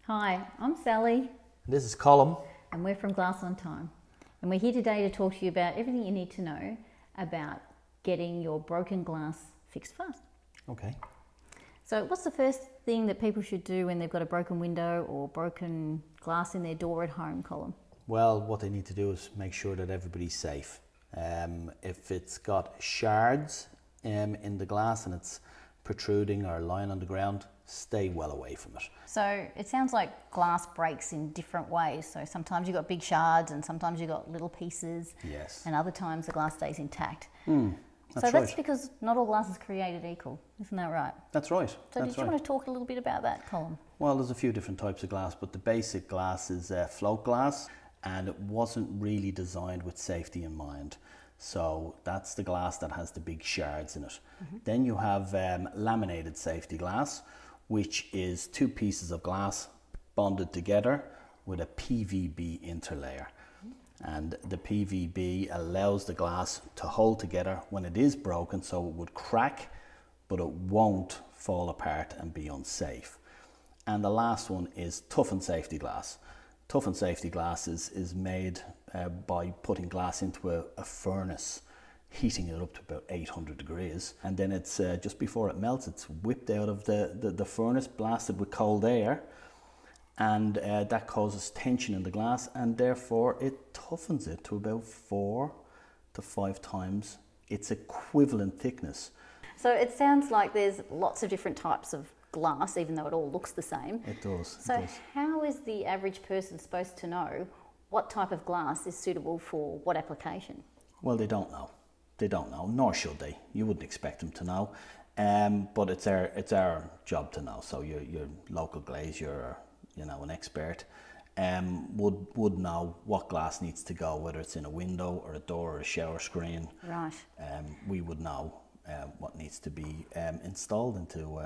Hi, I'm Sally This is Colm. and we're from Glass on Time. And we're here today to talk to you about everything you need to know about getting your broken glass fixed fast. Okay. So what's the first thing that people should do when they've got a broken window or broken glass in their door at home, Colm? Well, what they need to do is make sure that everybody's safe. If it's got shards in the glass and it's protruding or lying on the ground, stay well away from it. So it sounds like glass breaks in different ways. So sometimes you've got big shards and sometimes you've got little pieces. Yes. And other times the glass stays intact. That's That's right. because not all glass is created equal. Isn't that right? That's right. So That's did you want to talk a little bit about that, Colm? Well, there's a few different types of glass, but the basic glass is float glass, and it wasn't really designed with safety in mind. So that's the glass that has the big shards in it. Then you have laminated safety glass, which is two pieces of glass bonded together with a PVB interlayer. And the PVB allows the glass to hold together when it is broken, so it would crack, but it won't fall apart and be unsafe. And the last one is toughened safety glass. Toughened safety glass is made by putting glass into a furnace, heating it up to about 800 degrees, and then it's just before it melts, it's whipped out of the furnace, blasted with cold air, and that causes tension in the glass, and therefore it toughens it to about 4 to 5 times its equivalent thickness. So it sounds like there's lots of different types of glass, even though it all looks the same. It does. So it does. how is the average person supposed to know what type of glass is suitable for what application? Well, they don't know. They don't know, nor should they. You wouldn't expect them to know. But it's our job to know. So your local glazier, or, an expert, would know what glass needs to go, whether it's in a window or a door or a shower screen. Right. We would know what needs to be installed into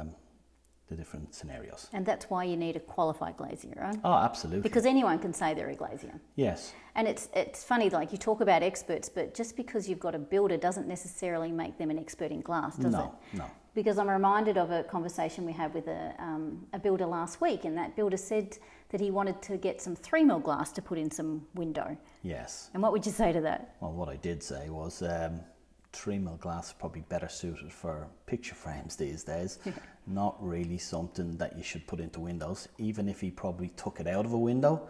the different scenarios. And that's why you need a qualified glazier, right? Oh, absolutely. Because anyone can say they're a glazier. Yes. And it's funny, like you talk about experts, but just because you've got a builder doesn't necessarily make them an expert in glass, does it? No. Because I'm reminded of a conversation we had with a builder last week, and that builder said that he wanted to get some 3mm glass to put in some window. Yes. And what would you say to that? Well, what I did say was 3mm glass is probably better suited for picture frames these days. Not really something that you should put into windows. Even if he probably took it out of a window,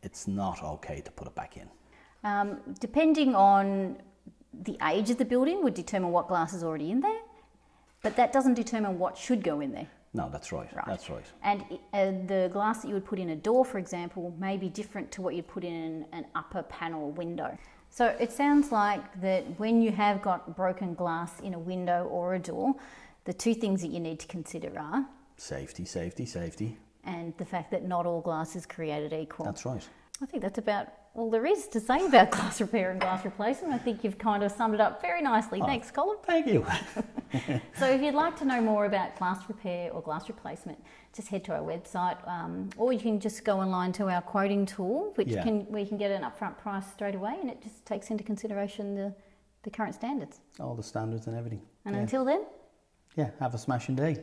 it's not okay to put it back in. Depending on the age of the building would determine what glass is already in there, but that doesn't determine what should go in there. No, that's right. That's right. And the glass that you would put in a door, for example, may be different to what you'd put in an upper panel window. So it sounds like that when you have got broken glass in a window or a door, the two things that you need to consider are Safety, safety, safety. and the fact that not all glass is created equal. That's right. I think that's about all there is to say about glass repair and glass replacement. I think you've kind of summed it up very nicely. Thanks, Colin. Thank you. So if you'd like to know more about glass repair or glass replacement, just head to our website, or you can just go online to our quoting tool, where you can get an upfront price straight away, and it just takes into consideration the current standards. All the standards and everything. And until then, have a smashing day.